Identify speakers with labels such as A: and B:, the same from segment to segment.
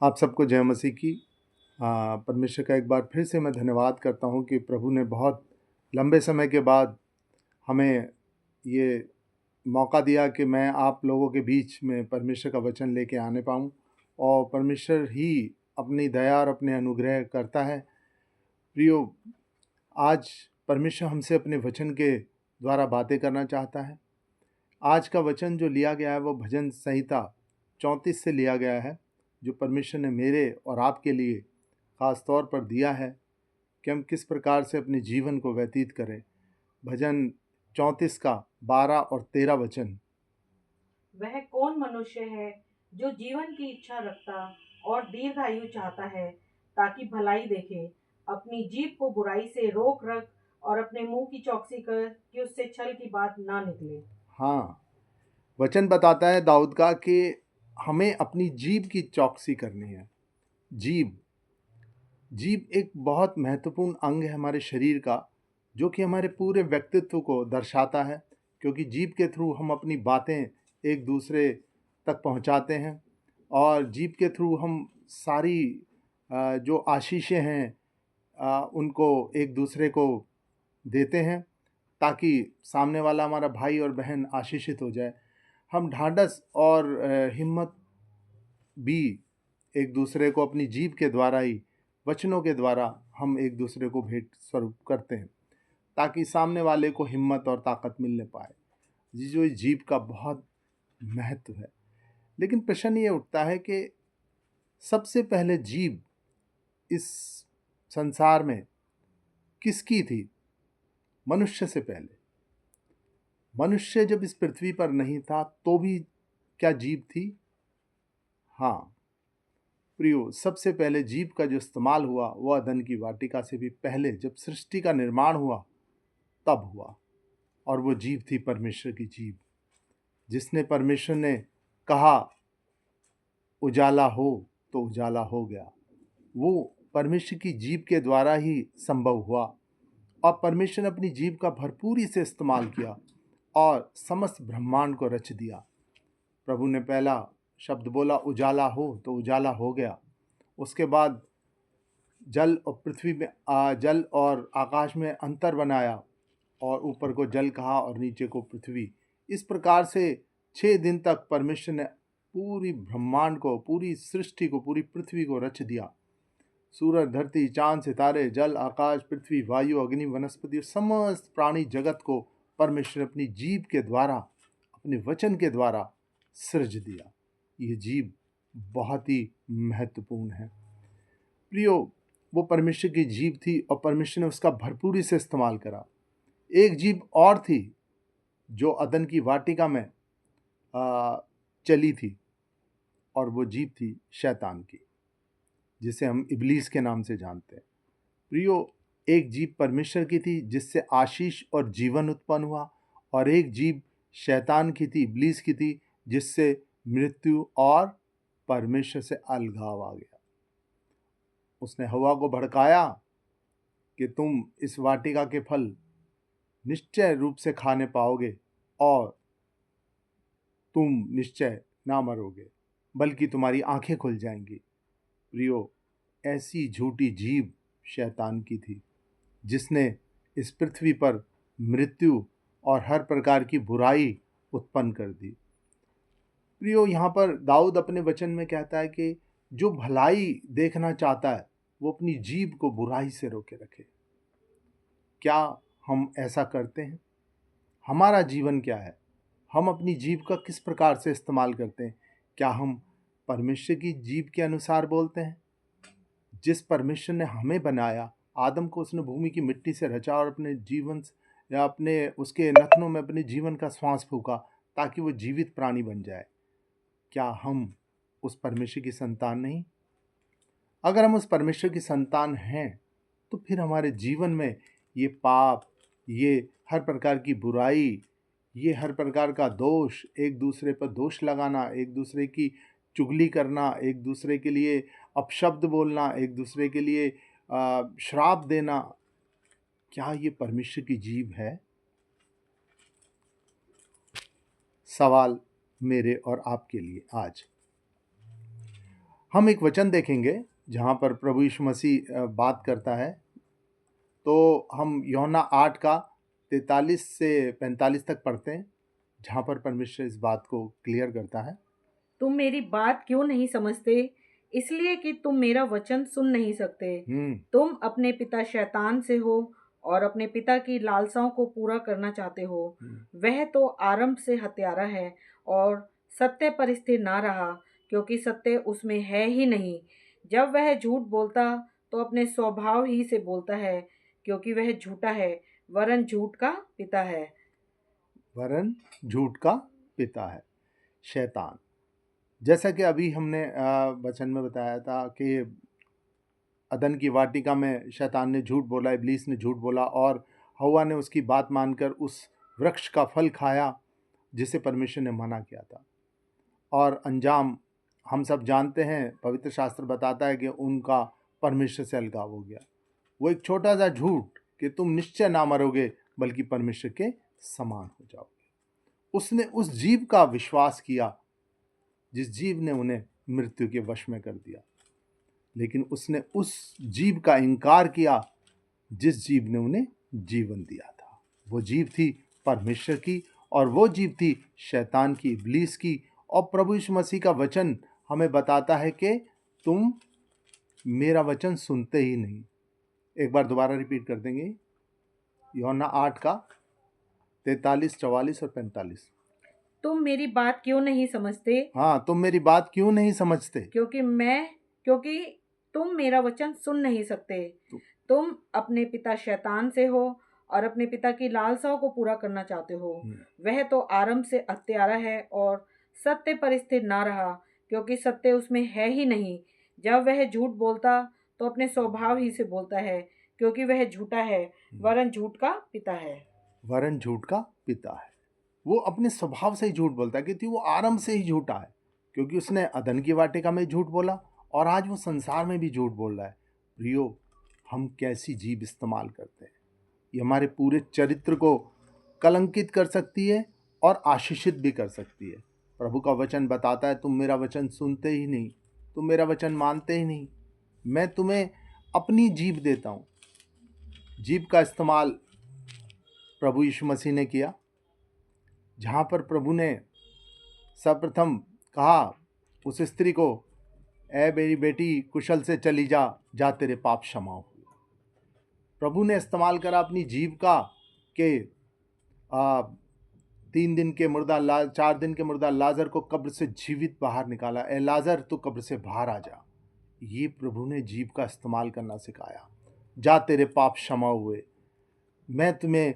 A: आप सबको जय मसीह की। परमेश्वर का एक बार फिर से मैं धन्यवाद करता हूँ कि प्रभु ने बहुत लंबे समय के बाद हमें ये मौका दिया कि मैं आप लोगों के बीच में परमेश्वर का वचन लेके आने पाऊँ, और परमेश्वर ही अपनी दया और अपने अनुग्रह करता है। प्रियो, आज परमेश्वर हमसे अपने वचन के द्वारा बातें करना चाहता है। आज का वचन जो लिया गया है वो भजन संहिता 34 से लिया गया है, जो परमेश्वर ने मेरे और आपके लिए ख़ास तौर पर दिया है कि हम किस प्रकार से अपने जीवन को व्यतीत करें। भजन 34 का 12 और 13 वचन।
B: वह कौन मनुष्य है जो जीवन की इच्छा रखता और दीर्घायु चाहता है, ताकि भलाई देखे। अपनी जीभ को बुराई से रोक रख और अपने मुंह की चौकसी कर कि उससे छल की बात ना निकले।
A: हाँ, वचन बताता है दाऊद का कि हमें अपनी जीभ की चौकसी करनी है। जीभ जीभ एक बहुत महत्वपूर्ण अंग है हमारे शरीर का, जो कि हमारे पूरे व्यक्तित्व को दर्शाता है, क्योंकि जीभ के थ्रू हम अपनी बातें एक दूसरे तक पहुंचाते हैं, और जीभ के थ्रू हम सारी जो आशीषें हैं उनको एक दूसरे को देते हैं, ताकि सामने वाला हमारा भाई और बहन आशीषित हो जाए। हम ढाढ़स और हिम्मत भी एक दूसरे को अपनी जीभ के द्वारा ही, वचनों के द्वारा हम एक दूसरे को भेंट स्वरूप करते हैं, ताकि सामने वाले को हिम्मत और ताकत मिलने पाए। जो जीभ का बहुत महत्व है। लेकिन प्रश्न ये उठता है कि सबसे पहले जीभ इस संसार में किसकी थी? मनुष्य से पहले। मनुष्य जब इस पृथ्वी पर नहीं था तो भी क्या जीभ थी? हाँ प्रियो, सबसे पहले जीभ का जो इस्तेमाल हुआ वह अदन की वाटिका से भी पहले, जब सृष्टि का निर्माण हुआ तब हुआ। और वो जीभ थी परमेश्वर की जीभ, जिसने परमेश्वर ने कहा उजाला हो तो उजाला हो गया। वो परमेश्वर की जीभ के द्वारा ही संभव हुआ, और परमेश्वर ने अपनी जीभ का भरपूरी से इस्तेमाल किया और समस्त ब्रह्मांड को रच दिया। प्रभु ने पहला शब्द बोला उजाला हो तो उजाला हो गया। उसके बाद जल और पृथ्वी में जल और आकाश में अंतर बनाया, और ऊपर को जल कहा और नीचे को पृथ्वी। इस प्रकार से 6 दिन तक परमेश्वर ने पूरी ब्रह्मांड को, पूरी सृष्टि को, पूरी पृथ्वी को रच दिया। सूरज, धरती, चांद, सितारे, जल, आकाश, पृथ्वी, वायु, अग्नि, वनस्पति और समस्त प्राणी जगत को परमेश्वर ने अपनी जीभ के द्वारा, अपने वचन के द्वारा सृज दिया। ये जीभ बहुत ही महत्वपूर्ण है। प्रियो, वो परमेश्वर की जीभ थी और परमेश्वर ने उसका भरपूरी से इस्तेमाल करा। एक जीभ और थी जो अदन की वाटिका में चली थी, और वो जीभ थी शैतान की, जिसे हम इब्लीस के नाम से जानते हैं। प्रियो, एक जीभ परमेश्वर की थी जिससे आशीष और जीवन उत्पन्न हुआ, और एक जीभ शैतान की थी, इब्लीस की थी, जिससे मृत्यु और परमेश्वर से अलगाव आ गया। उसने हवा को भड़काया कि तुम इस वाटिका के फल निश्चय रूप से खाने पाओगे और तुम निश्चय ना मरोगे, बल्कि तुम्हारी आंखें खुल जाएंगी। प्रियो, ऐसी झूठी जीभ शैतान की थी, जिसने इस पृथ्वी पर मृत्यु और हर प्रकार की बुराई उत्पन्न कर दी। प्रियो, यहाँ पर दाऊद अपने वचन में कहता है कि जो भलाई देखना चाहता है वो अपनी जीभ को बुराई से रोके रखे। क्या हम ऐसा करते हैं? हमारा जीवन क्या है? हम अपनी जीभ का किस प्रकार से इस्तेमाल करते हैं? क्या हम परमेश्वर की जीभ के अनुसार बोलते हैं? जिस परमेश्वर ने हमें बनाया, आदम को उसने भूमि की मिट्टी से रचा और अपने जीवन या अपने उसके नथनों में अपने जीवन का श्वास फूका, ताकि वो जीवित प्राणी बन जाए। क्या हम उस परमेश्वर की संतान नहीं? अगर हम उस परमेश्वर की संतान हैं तो फिर हमारे जीवन में ये पाप, ये हर प्रकार की बुराई, ये हर प्रकार का दोष, एक दूसरे पर दोष लगाना, एक दूसरे की चुगली करना, एक दूसरे के लिए अपशब्द बोलना, एक दूसरे के लिए श्राप देना, क्या ये परमेश्वर की जीभ है? सवाल मेरे और आपके लिए आज। हम एक वचन देखेंगे जहाँ पर प्रभु यीशु मसीह बात करता है। तो हम यूहन्ना 8 का 43 से 45 तक पढ़ते हैं, जहाँ पर परमेश्वर इस बात को क्लियर करता है।
B: तुम मेरी बात क्यों नहीं समझते? इसलिए कि तुम मेरा वचन सुन नहीं सकते। तुम अपने पिता शैतान से हो और अपने पिता की लालसाओं को पूरा करना चाहते हो। वह तो आरंभ से हत्यारा है और सत्य पर स्थिर ना रहा, क्योंकि सत्य उसमें है ही नहीं। जब वह झूठ बोलता तो अपने स्वभाव ही से बोलता है, क्योंकि वह झूठा है, वरन झूठ का पिता है।
A: वरन झूठ का पिता है, शैतान। जैसा कि अभी हमने वचन में बताया था कि अदन की वाटिका में शैतान ने झूठ बोला, इब्लीस ने झूठ बोला और हव्वा ने उसकी बात मानकर उस वृक्ष का फल खाया जिसे परमेश्वर ने मना किया था। और अंजाम हम सब जानते हैं, पवित्र शास्त्र बताता है कि उनका परमेश्वर से अलगाव हो गया। वो एक छोटा सा झूठ कि तुम निश्चय ना मरोगे बल्कि परमेश्वर के समान हो जाओगे। उसने उस जीव का विश्वास किया जिस जीव ने उन्हें मृत्यु के वश में कर दिया, लेकिन उसने उस जीव का इनकार किया जिस जीव ने उन्हें जीवन दिया था। वो जीव थी परमेश्वर की और वो जीव थी शैतान की, इब्लीस की। और प्रभु यीशु मसीह का वचन हमें बताता है कि तुम मेरा वचन सुनते ही नहीं। एक बार दोबारा रिपीट कर देंगे, यूहन्ना 8 का 43, 44 और 45।
B: तुम मेरी बात क्यों नहीं समझते?
A: हाँ, तुम मेरी बात क्यों नहीं समझते?
B: क्योंकि तुम मेरा वचन सुन नहीं सकते। तुम अपने पिता शैतान से हो और अपने पिता की लालसाओं को पूरा करना चाहते हो। वह तो आरंभ से हत्यारा है और सत्य पर स्थिर ना रहा, क्योंकि सत्य उसमें है ही नहीं। जब वह झूठ बोलता तो अपने स्वभाव ही से बोलता है, क्योंकि वह झूठा है, वरन झूठ का पिता है।
A: वरन झूठ का पिता है। वो अपने स्वभाव से ही झूठ बोलता है, क्योंकि वो आरंभ से ही झूठा है, क्योंकि उसने अदन की वाटिका में झूठ बोला और आज वो संसार में भी झूठ बोल रहा है। प्रियो, हम कैसी जीभ इस्तेमाल करते हैं, ये हमारे पूरे चरित्र को कलंकित कर सकती है और आशीषित भी कर सकती है। प्रभु का वचन बताता है, तुम मेरा वचन सुनते ही नहीं, तुम मेरा वचन मानते ही नहीं। मैं तुम्हें अपनी जीभ देता हूँ। जीभ का इस्तेमाल प्रभु यीशु मसीह ने किया, जहाँ पर प्रभु ने सर्वप्रथम कहा उस स्त्री को, ऐ मेरी बेटी कुशल से चली जा, जा तेरे पाप क्षमा हुए। प्रभु ने इस्तेमाल करा अपनी जीभ का कि 4 दिन के मुर्दा लाजर को कब्र से जीवित बाहर निकाला। ए लाजर, तू कब्र से बाहर आ जा। ये प्रभु ने जीभ का इस्तेमाल करना सिखाया। जा तेरे पाप क्षमा हुए, मैं तुम्हें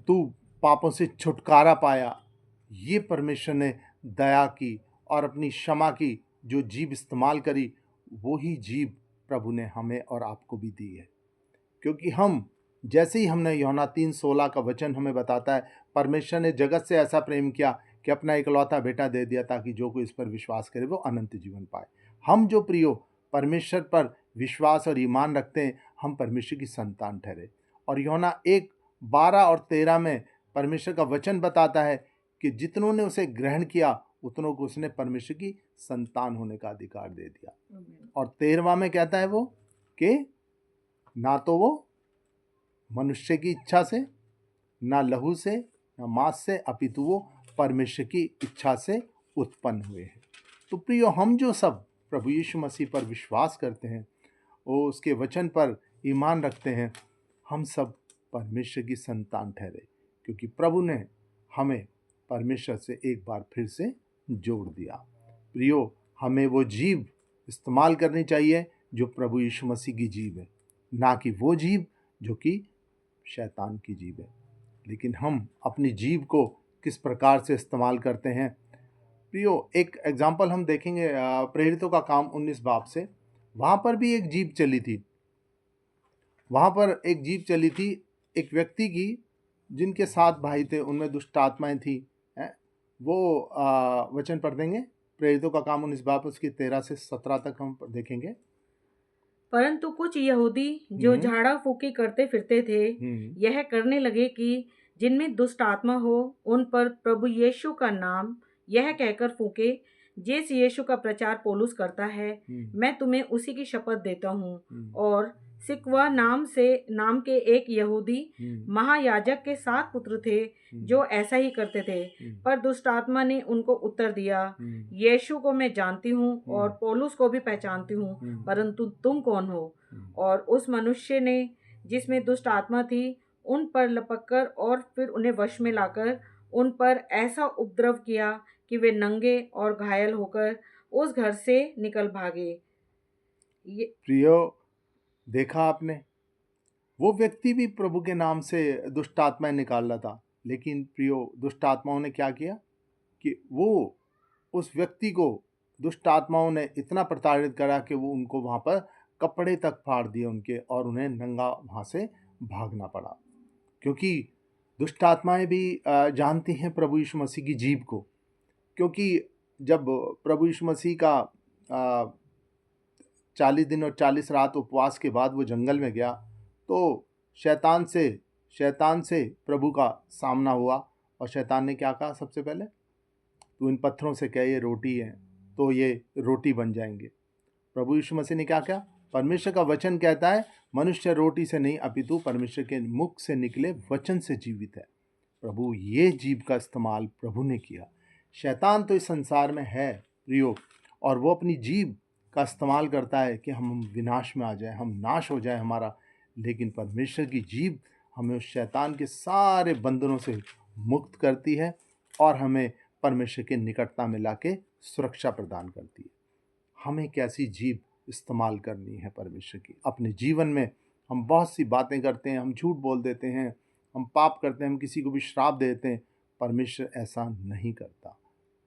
A: तू पापों से छुटकारा पाया। ये परमेश्वर ने दया की और अपनी क्षमा की जो जीभ इस्तेमाल करी, वो ही जीभ प्रभु ने हमें और आपको भी दी है। क्योंकि हम जैसे ही हमने यूहन्ना 3:16 का वचन हमें बताता है, परमेश्वर ने जगत से ऐसा प्रेम किया कि अपना इकलौता बेटा दे दिया ताकि जो कोई इस पर विश्वास करे वो अनंत जीवन पाए। हम जो प्रियो परमेश्वर पर विश्वास और ईमान रखते हैं, हम परमेश्वर की संतान ठहरे। और यूहन्ना 1:12 और 13 में परमेश्वर का वचन बताता है कि जितनों ने उसे ग्रहण किया उतनों को उसने परमेश्वर की संतान होने का अधिकार दे दिया। और 13वां में कहता है वो कि ना तो वो मनुष्य की इच्छा से, ना लहू से, ना मांस से, अपितु वो परमेश्वर की इच्छा से उत्पन्न हुए हैं। तो प्रियो, हम जो सब प्रभु यीशु मसीह पर विश्वास करते हैं, वो उसके वचन पर ईमान रखते हैं, हम सब परमेश्वर की संतान ठहरे, क्योंकि प्रभु ने हमें परमेश्वर से एक बार फिर से जोड़ दिया। प्रियो, हमें वो जीभ इस्तेमाल करनी चाहिए जो प्रभु यीशु मसीह की जीभ है, ना कि वो जीभ जो कि शैतान की जीभ है। लेकिन हम अपनी जीभ को किस प्रकार से इस्तेमाल करते हैं। प्रियो, एक एग्जाम्पल हम देखेंगे प्रेरितों का काम 19 बाब से। वहाँ पर भी एक जीभ चली थी। वहाँ पर एक जीभ चली थी एक व्यक्ति की, जिनके 7 भाई थे, उनमें दुष्ट आत्माएं थी। वो वचन पढ़ देंगे, प्रेरितों का काम 19 बाब उसकी 13 से 17 तक हम देखेंगे।
B: परंतु कुछ यहूदी जो झाड़ा फूकी करते फिरते थे, यह करने लगे कि जिनमें दुष्ट आत्मा हो उन पर प्रभु यीशु का नाम यह कहकर फूके, जिस यीशु का प्रचार पौलुस करता है, मैं तुम्हें उसी की शपथ देता हूँ। और सिकवा नाम के एक यहूदी महायाजक के 7 पुत्र थे जो ऐसा ही करते थे। पर दुष्ट आत्मा ने उनको उत्तर दिया, यीशु को मैं जानती हूँ और पौलुस को भी पहचानती हूँ, परंतु तुम कौन हो? और उस मनुष्य ने, जिसमें दुष्ट आत्मा थी, उन पर लपककर और फिर उन्हें वश में लाकर उन पर ऐसा उपद्रव किया कि वे नंगे और घायल होकर उस घर से निकल भागे।
A: प्रियो, देखा आपने, वो व्यक्ति भी प्रभु के नाम से दुष्ट आत्माएं निकाल रहा था, लेकिन प्रियो, दुष्ट आत्माओं ने क्या किया कि वो उस व्यक्ति को दुष्ट आत्माओं ने इतना प्रताड़ित करा कि वो उनको वहाँ पर कपड़े तक फाड़ दिए उनके, और उन्हें नंगा वहाँ से भागना पड़ा। क्योंकि दुष्ट आत्माएं भी जानती हैं प्रभु यीशु मसीह की जीभ को। क्योंकि जब प्रभु यीशु मसीह का 40 दिन और 40 रात उपवास के बाद वो जंगल में गया, तो शैतान से प्रभु का सामना हुआ, और शैतान ने क्या कहा? सबसे पहले, तू इन पत्थरों से कह ये रोटी है, तो ये रोटी बन जाएंगे। प्रभु यीशु मसीह ने क्या कहा? परमेश्वर का वचन कहता है, मनुष्य रोटी से नहीं अपितु परमेश्वर के मुख से निकले वचन से जीवित है। प्रभु, ये जीभ का इस्तेमाल प्रभु ने किया। शैतान तो इस संसार में है प्रियो, और वो अपनी जीभ का इस्तेमाल करता है कि हम विनाश में आ जाए, हम नाश हो जाए हमारा। लेकिन परमेश्वर की जीभ हमें उस शैतान के सारे बंधनों से मुक्त करती है और हमें परमेश्वर के निकटता में लाके सुरक्षा प्रदान करती है। हमें कैसी जीभ इस्तेमाल करनी है परमेश्वर की अपने जीवन में? हम बहुत सी बातें करते हैं, हम झूठ बोल देते हैं, हम पाप करते हैं, हम किसी को भी श्राप देते हैं। परमेश्वर ऐसा नहीं करता।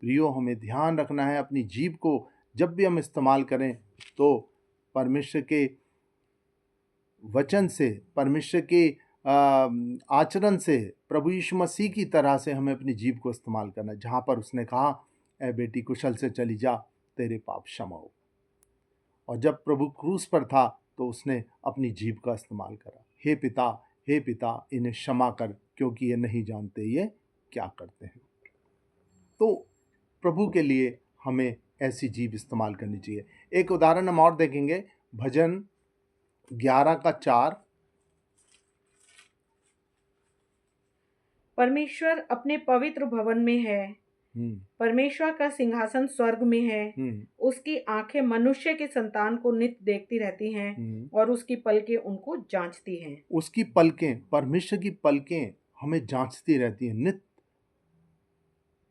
A: प्रियो, हमें ध्यान रखना है अपनी जीभ को जब भी हम इस्तेमाल करें तो परमेश्वर के वचन से, परमेश्वर के आचरण से, प्रभु यीशु मसीह की तरह से हमें अपनी जीभ को इस्तेमाल करना है। जहाँ पर उसने कहा, ए बेटी कुशल से चली जा, तेरे पाप क्षमा हो। और जब प्रभु क्रूस पर था तो उसने अपनी जीभ का इस्तेमाल करा, हे पिता इन्हें क्षमा कर, क्योंकि ये नहीं जानते ये क्या करते हैं। तो प्रभु के लिए हमें ऐसी जीभ इस्तेमाल करनी चाहिए। एक उदाहरण हम और देखेंगे, भजन 11:4।
B: परमेश्वर अपने पवित्र भवन में है, परमेश्वर का सिंहासन स्वर्ग में है। उसकी आंखें मनुष्य के संतान को नित्य देखती रहती हैं और उसकी पलकें उनको जांचती हैं।
A: उसकी पलकें, परमेश्वर की पलकें हमें जांचती रहती हैं, नित्य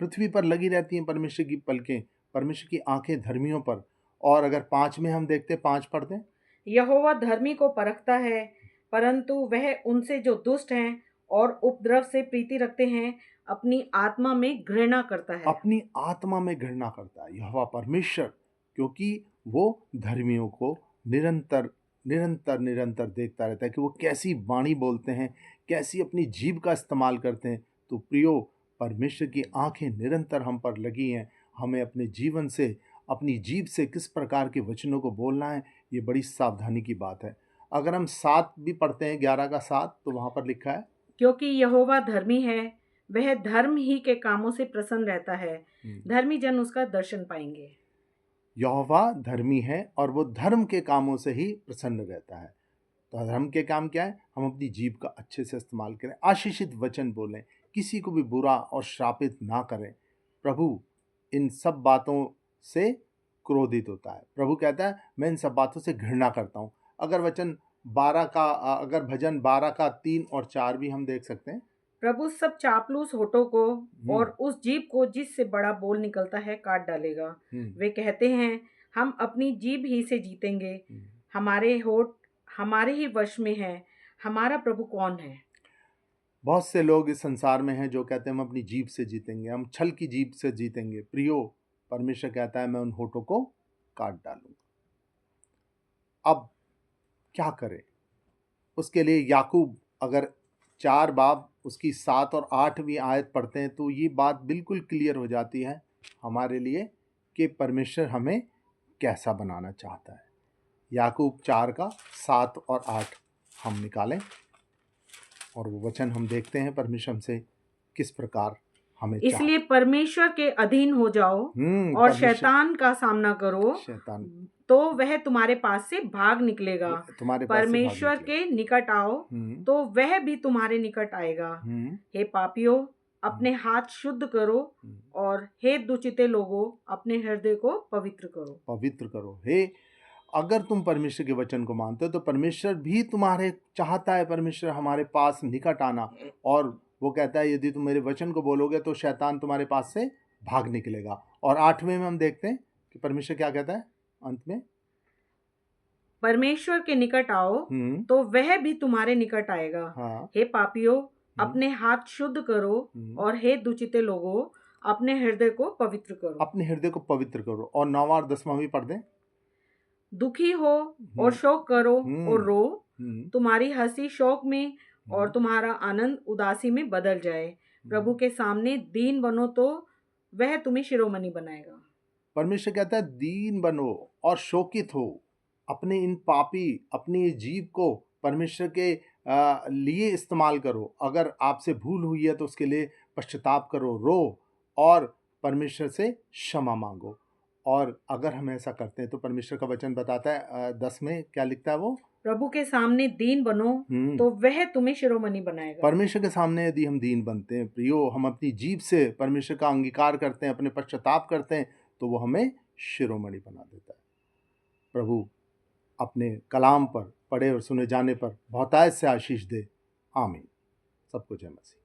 A: पृथ्वी पर लगी रहती हैं परमेश्वर की पलकें, परमेश्वर की आंखें धर्मियों पर। और अगर 5 में हम देखते, 5 पढ़ते हैं,
B: यहोवा धर्मी को परखता है, परंतु वह उनसे जो दुष्ट हैं और उपद्रव से प्रीति रखते हैं अपनी आत्मा में घृणा करता है।
A: अपनी आत्मा में घृणा करता है यहोवा परमेश्वर, क्योंकि वो धर्मियों को निरंतर देखता रहता है कि वो कैसी वाणी बोलते हैं, कैसी अपनी जीभ का इस्तेमाल करते हैं। तो प्रियो, परमेश्वर की आंखें निरंतर हम पर लगी हैं। हमें अपने जीवन से, अपनी जीभ से किस प्रकार के वचनों को बोलना है, ये बड़ी सावधानी की बात है। अगर हम 7 भी पढ़ते हैं, 11:7, तो वहाँ पर लिखा है,
B: क्योंकि यहोवा धर्मी है, वह धर्म ही के कामों से प्रसन्न रहता है, धर्मी जन उसका दर्शन पाएंगे।
A: यहोवा धर्मी है और वो धर्म के कामों से ही प्रसन्न रहता है। तो धर्म के काम क्या है? हम अपनी जीभ का अच्छे से इस्तेमाल करें, आशीषित वचन बोलें, किसी को भी बुरा और श्रापित ना करें। प्रभु इन सब बातों से क्रोधित होता है। प्रभु कहता है, मैं इन सब बातों से घृणा करता हूँ। अगर अगर भजन 12 का 3 और 4 भी हम देख सकते हैं,
B: प्रभु सब चापलूस होठों को और उस जीभ को जिससे बड़ा बोल निकलता है काट डालेगा। वे कहते हैं, हम अपनी जीभ ही से जीतेंगे, हमारे होठ हमारे ही वश में है, हमारा प्रभु कौन है?
A: बहुत से लोग इस संसार में हैं जो कहते हैं हम अपनी जीभ से जीतेंगे, हम छल की जीभ से जीतेंगे। प्रियो, परमेश्वर कहता है मैं उन होठों को काट डालूंगा। अब क्या करें? उसके लिए याकूब अगर 4 बाब उसकी 7 और 8वीं आयत पढ़ते हैं तो ये बात बिल्कुल क्लियर हो जाती है हमारे लिए कि परमेश्वर हमें कैसा बनाना चाहता है। याकूब 4 का 7 और 8 हम निकालें और वो वचन हम देखते हैं परमेश्वर हमसे किस प्रकार हमें
B: इसलिए परमेश्वर के अधीन हो जाओ और
A: परमेश्वर
B: शैतान का सामना करो,
A: शैतान
B: तो वह तुम्हारे पास से भाग निकलेगा।
A: तुम्हारे पास से भाग
B: परमेश्वर
A: निकले।
B: के निकट आओ तो वह भी तुम्हारे निकट आएगा। हे पापियों, अपने हाथ शुद्ध करो, और हे दुचिते लोगों, अपने हृदय को पवित्र करो।
A: हे, अगर तुम परमेश्वर के वचन को मानते हो तो परमेश्वर भी तुम्हारे चाहता है, परमेश्वर हमारे पास निकट आना, और वो कहता है यदि तुम मेरे वचन को बोलोगे तो शैतान तुम्हारे पास से भाग निकलेगा। और 8वें में हम देखते हैं कि परमेश्वर क्या कहता है अंत में,
B: परमेश्वर के निकट आओ तो वह भी तुम्हारे निकट आएगा। हे पापियों, अपने हाथ शुद्ध करो, और हे दुचिते लोगों, अपने हृदय को पवित्र करो।
A: और 9वां और 10वां भी पढ़ दें।
B: दुखी हो और शोक करो और रो, तुम्हारी हंसी शोक में और तुम्हारा आनंद उदासी में बदल जाए। प्रभु के सामने दीन बनो तो वह तुम्हें शिरोमणि बनाएगा।
A: परमेश्वर कहता है दीन बनो और शोकित हो, अपनी जीव को परमेश्वर के लिए इस्तेमाल करो। अगर आपसे भूल हुई है तो उसके लिए पश्चाताप करो, रो और परमेश्वर से क्षमा मांगो। और अगर हम ऐसा करते हैं तो परमेश्वर का वचन बताता है 10 में क्या लिखता है वो,
B: प्रभु के सामने दीन बनो तो वह तुम्हें शिरोमणि बनाएगा।
A: परमेश्वर के सामने यदि हम दीन बनते हैं प्रियो, हम अपनी जीभ से परमेश्वर का अंगीकार करते हैं, अपने पश्चाताप करते हैं, तो वो हमें शिरोमणि बना देता है। प्रभु अपने कलाम पर पढ़े और सुने जाने पर बहुतायत से आशीष दे। आमीन। सबको जय मसीह।